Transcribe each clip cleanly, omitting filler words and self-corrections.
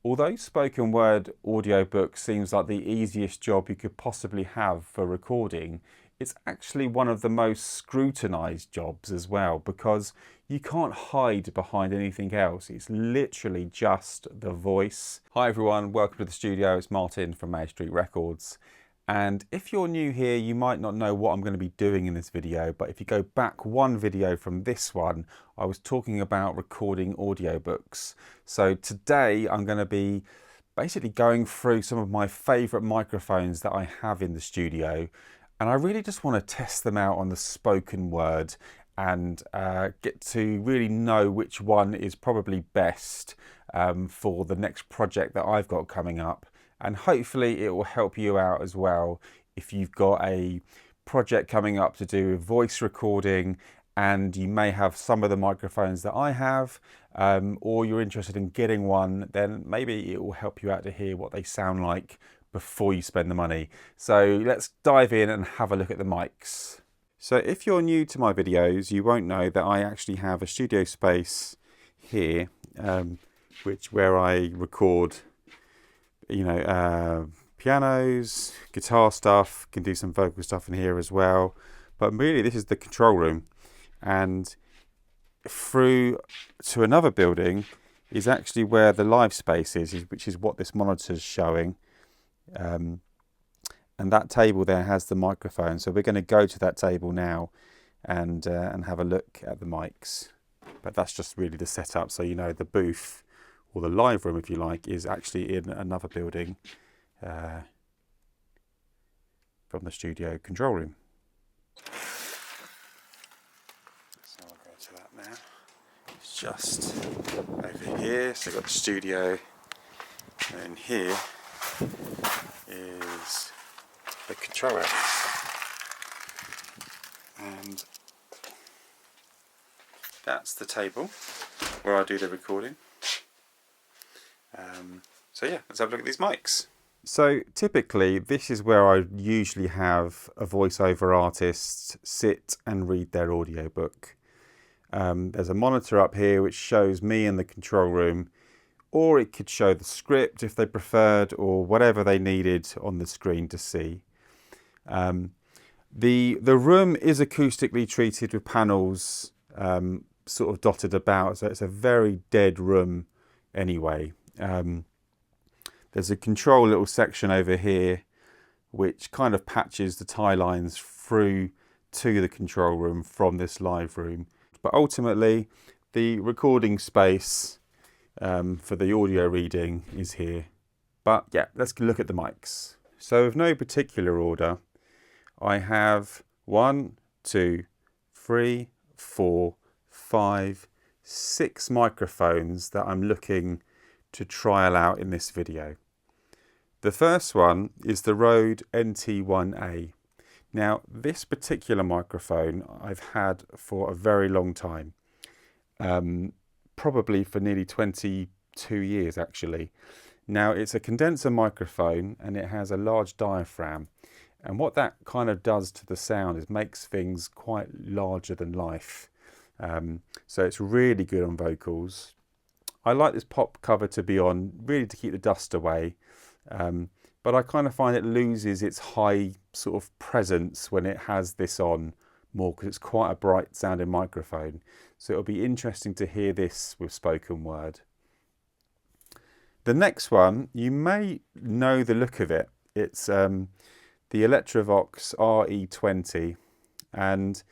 Although spoken word audiobook seems like the easiest job you could possibly have for recording, it's actually one of the most scrutinized jobs as well, because you can't hide behind anything else. It's literally just the voice. Hi everyone, welcome to the studio. It's Martin from Meyer Records. And if you're new here, you might not know what I'm going to be doing in this video, but if you go back one video from this one, I was talking about recording audiobooks. So today I'm going to be basically going through some of my favorite microphones that I have in the studio, and I really just want to test them out on the spoken word and get to really know which one is probably best for the next project that I've got coming up. And hopefully it will help you out as well if you've got a project coming up to do with voice recording and you may have some of the microphones that I have, or you're interested in getting one, then maybe it will help you out to hear what they sound like before you spend the money. So let's dive in and have a look at the mics. So if you're new to my videos, you won't know that I actually have a studio space here, where I record pianos, guitar stuff, can do some vocal stuff in here as well. But really this is the control room, and through to another building is actually where the live space is, which is what this monitor is showing. And that table there has the microphone, so we're going to go to that table now and have a look at the mics. But that's just really the setup, so you know the booth, or the live room if you like, is actually in another building from the studio control room. So I'll go to that now. It's just over here, so we've got the studio, and then here is the control area. And that's the table where I do the recording. So yeah, let's have a look at these mics. So typically this is where I usually have a voiceover artist sit and read their audiobook. There's a monitor up here which shows me in the control room, or it could show the script if they preferred, or whatever they needed on the screen to see. The room is acoustically treated with panels sort of dotted about, so it's a very dead room anyway. There's a control little section over here which kind of patches the tie lines through to the control room from this live room. But ultimately the recording space for the audio reading is here. But yeah, let's look at the mics. So with no particular order, I have 1, 2, 3, 4, 5, 6 microphones that I'm looking to trial out in this video. The first one is the Rode NT1A. Now this particular microphone I've had for a very long time, probably for nearly 22 years actually. Now it's a condenser microphone and it has a large diaphragm, and what that kind of does to the sound is makes things quite larger than life. So it's really good on vocals. I like this pop cover to be on, really to keep the dust away, but I kind of find it loses its high sort of presence when it has this on more, because it's quite a bright sounding microphone. So it'll be interesting to hear this with spoken word. The next one, you may know the look of it. It's the Electrovox RE20, and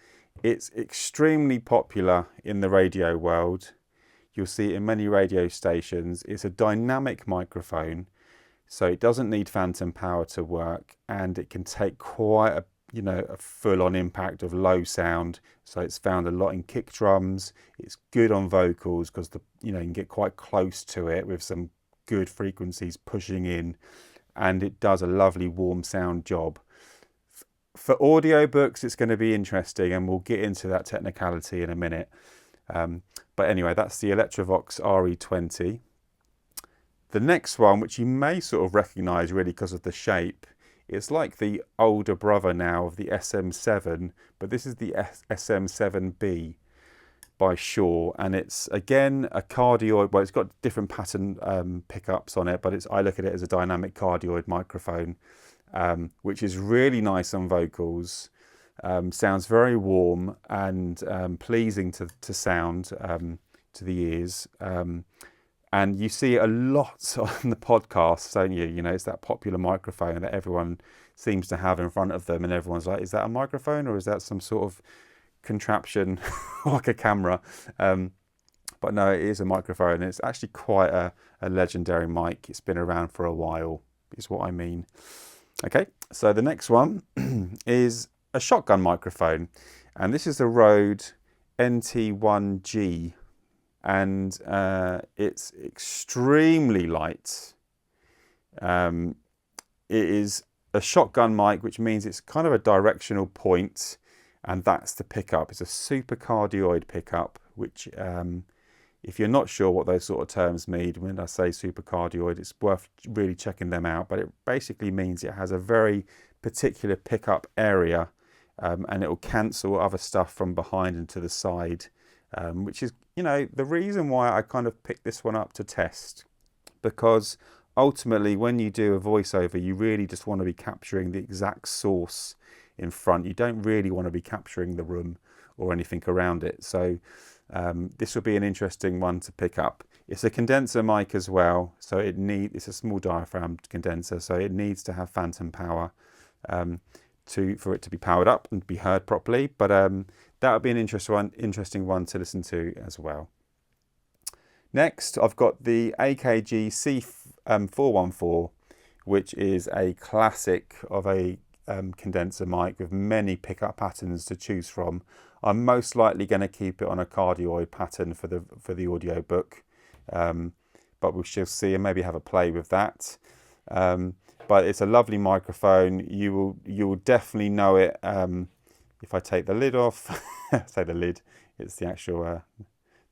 it's extremely popular in the radio world. You'll see it in many radio stations. It's a dynamic microphone, so it doesn't need phantom power to work, and it can take quite a full-on impact of low sound. So it's found a lot in kick drums. It's good on vocals because you can get quite close to it with some good frequencies pushing in, and it does a lovely warm sound job. For audiobooks, it's going to be interesting, and we'll get into that technicality in a minute. But anyway, that's the Electrovox RE20. The next one, which you may sort of recognise really because of the shape, it's like the older brother now of the SM7, but this is the SM7b. by Shure, and it's again a cardioid. Well, it's got different pattern pickups on it, but I look at it as a dynamic cardioid microphone, which is really nice on vocals. Sounds very warm and pleasing to sound to the ears. And you see it a lot on the podcasts, don't you? You know, it's that popular microphone that everyone seems to have in front of them, and everyone's like, is that a microphone or is that some sort of contraption like a camera? But no, it is a microphone. It's actually quite a legendary mic. It's been around for a while, is what I mean. Okay, so the next one is a shotgun microphone, and this is the Rode NT1G, and it's extremely light. It is a shotgun mic, which means it's kind of a directional point, and that's the pickup. It's a super cardioid pickup, which if you're not sure what those sort of terms mean when I say super cardioid, it's worth really checking them out. But it basically means it has a very particular pickup area, and it will cancel other stuff from behind and to the side, which is, you know, the reason why I kind of picked this one up to test, because ultimately when you do a voiceover, you really just want to be capturing the exact source in front. You don't really want to be capturing the room or anything around it. So this will be an interesting one to pick up. It's a condenser mic as well, so it's a small diaphragm condenser, so it needs to have phantom power for it to be powered up and be heard properly. But that would be an interesting one to listen to as well. Next, I've got the AKG C414, which is a classic of a condenser mic with many pickup patterns to choose from. I'm most likely going to keep it on a cardioid pattern for the audiobook, but we shall see, and maybe have a play with that. But it's a lovely microphone. You will definitely know it if I take the lid off. Say the lid, it's the actual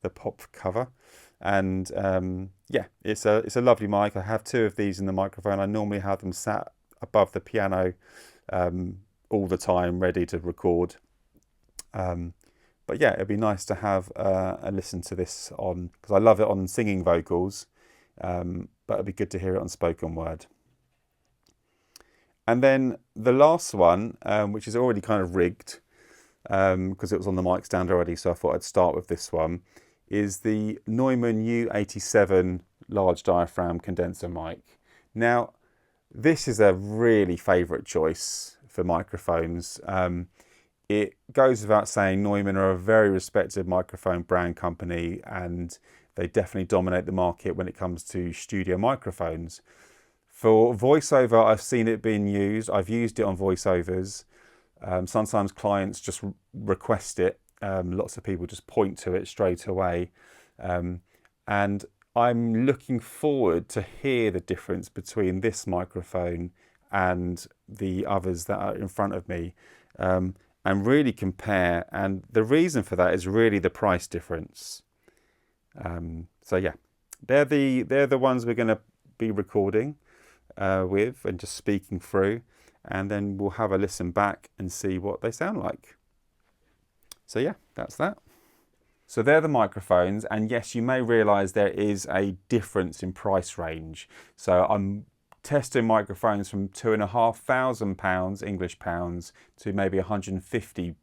the pop cover. And yeah, it's a lovely mic. I have two of these in the microphone. I normally have them sat above the piano all the time, ready to record. But yeah, it'd be nice to have a listen to this on, because I love it on singing vocals, but it'd be good to hear it on spoken word. And then the last one, which is already kind of rigged, because it was on the mic stand already, so I thought I'd start with this one, is the Neumann U87 large diaphragm condenser mic. Now, this is a really favourite choice for microphones. It goes without saying, Neumann are a very respected microphone brand company, and they definitely dominate the market when it comes to studio microphones. For voiceover, I've seen it being used. I've used it on voiceovers. Sometimes clients just request it. Lots of people just point to it straight away. And I'm looking forward to hear the difference between this microphone and the others that are in front of me, and really compare. And the reason for that is really the price difference. So yeah, they're the ones we're going to be recording with and just speaking through, and then we'll have a listen back and see what they sound like. So yeah, that's that. So they're the microphones, and yes, you may realise there is a difference in price range. So I'm testing microphones from £2,500 English pounds to maybe £150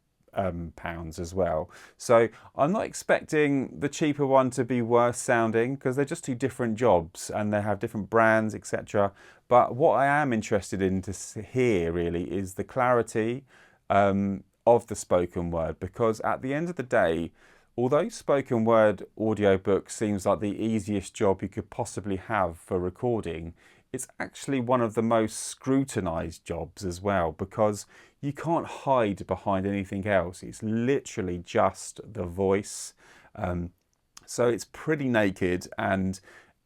as well. So I'm not expecting the cheaper one to be worse sounding, because they're just two different jobs and they have different brands, etc. But what I am interested in to hear really is the clarity of the spoken word, because at the end of the day, although spoken word audiobook seems like the easiest job you could possibly have for recording, it's actually one of the most scrutinized jobs as well, because you can't hide behind anything else. It's literally just the voice. So it's pretty naked, and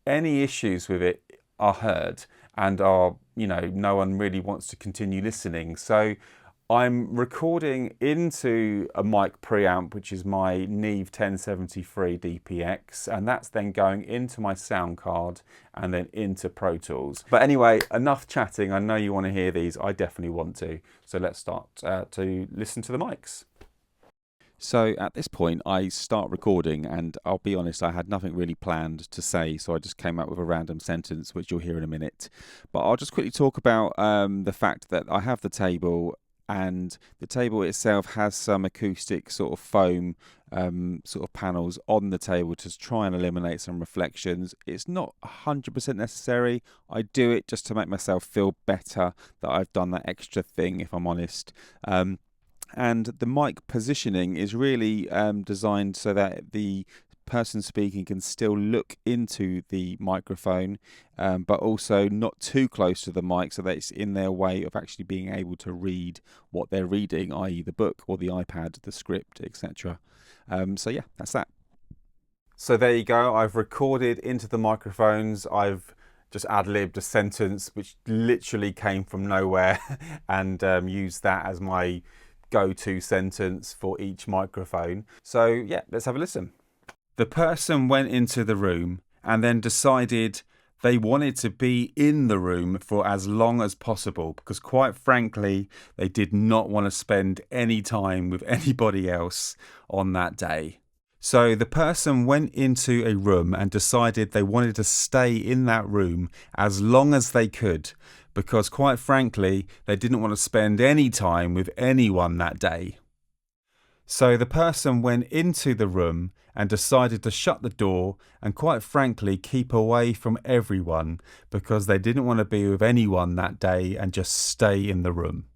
any issues with it are heard and are, you know, no one really wants to continue listening. So I'm recording into a mic preamp, which is my Neve 1073 DPX, and that's then going into my sound card and then into Pro Tools. But anyway, enough chatting. I know you want to hear these. I definitely want to. So let's start to listen to the mics. So at this point, I start recording, and I'll be honest, I had nothing really planned to say, so I just came up with a random sentence, which you'll hear in a minute. But I'll just quickly talk about the fact that I have the table, and the table itself has some acoustic sort of foam sort of panels on the table to try and eliminate some reflections. It's not 100% necessary. I do it just to make myself feel better that I've done that extra thing, if I'm honest. And the mic positioning is really designed so that the person speaking can still look into the microphone, but also not too close to the mic, so that it's in their way of actually being able to read what they're reading, i.e. the book or the iPad, the script, etc. So yeah, that's that. So there you go. I've recorded into the microphones. I've just ad-libbed a sentence which literally came from nowhere and used that as my go-to sentence for each microphone. So yeah, let's have a listen. The person went into the room and then decided they wanted to be in the room for as long as possible, because quite frankly, they did not want to spend any time with anybody else on that day. So the person went into a room and decided they wanted to stay in that room as long as they could, because quite frankly, they didn't want to spend any time with anyone that day. So the person went into the room and decided to shut the door and quite frankly keep away from everyone, because they didn't want to be with anyone that day and just stay in the room.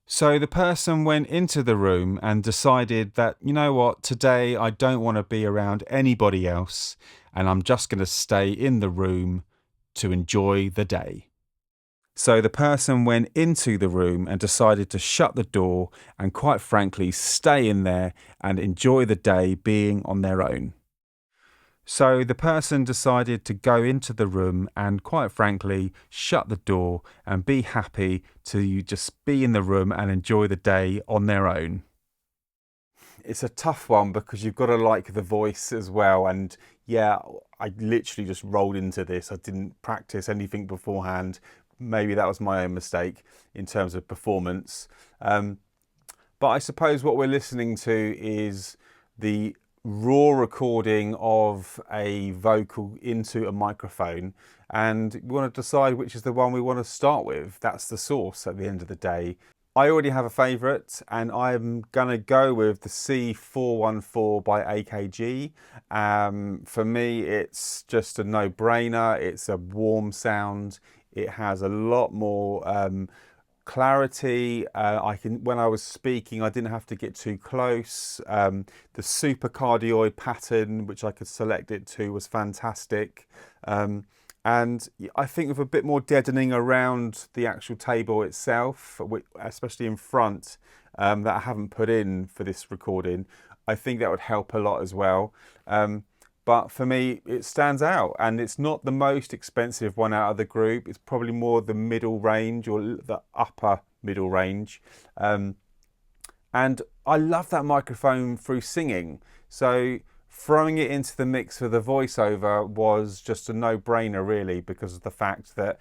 So the person went into the room and decided that, you know what, today I don't want to be around anybody else and I'm just going to stay in the room to enjoy the day. So the person went into the room and decided to shut the door and quite frankly stay in there and enjoy the day being on their own. So the person decided to go into the room and quite frankly shut the door and be happy to just be in the room and enjoy the day on their own. It's a tough one because you've got to like the voice as well, and yeah, I literally just rolled into this. I didn't practice anything beforehand. Maybe that was my own mistake in terms of performance. But I suppose what we're listening to is the raw recording of a vocal into a microphone, and we want to decide which is the one we want to start with. That's the source at the end of the day. I already have a favourite, and I'm going to go with the C414 by AKG. For me, it's just a no-brainer. It's a warm sound. It has a lot more clarity. When I was speaking, I didn't have to get too close. The supercardioid pattern, which I could select it to, was fantastic. And I think with a bit more deadening around the actual table itself, especially in front, that I haven't put in for this recording, I think that would help a lot as well. But for me, it stands out, and it's not the most expensive one out of the group. It's probably more the middle range or the upper middle range. And I love that microphone through singing. So throwing it into the mix for the voiceover was just a no-brainer, really, because of the fact that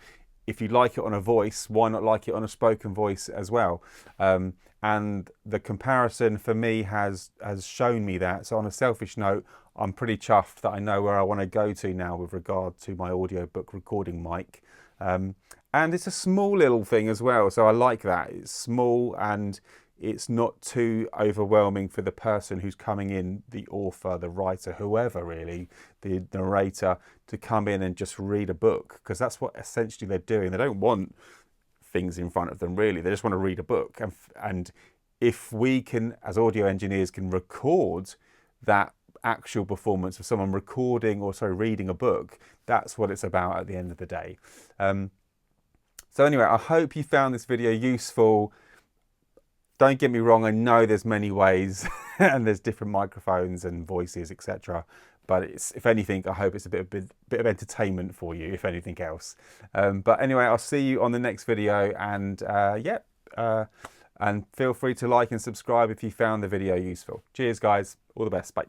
if you like it on a voice, why not like it on a spoken voice as well? And the comparison for me has shown me that. So on a selfish note, I'm pretty chuffed that I know where I want to go to now with regard to my audiobook recording mic. And it's a small little thing as well, so I like that. It's small and it's not too overwhelming for the person who's coming in, the author, the writer, whoever really, the narrator, to come in and just read a book, because that's what essentially they're doing. They don't want things in front of them really, they just want to read a book. And if we can, as audio engineers, can record that actual performance of someone reading a book, that's what it's about at the end of the day. So anyway, I hope you found this video useful. Don't get me wrong, I know there's many ways and there's different microphones and voices, etc. But it's, if anything, I hope it's a bit of entertainment for you, if anything else. But anyway, I'll see you on the next video, and and feel free to like and subscribe if you found the video useful. Cheers guys, all the best, bye.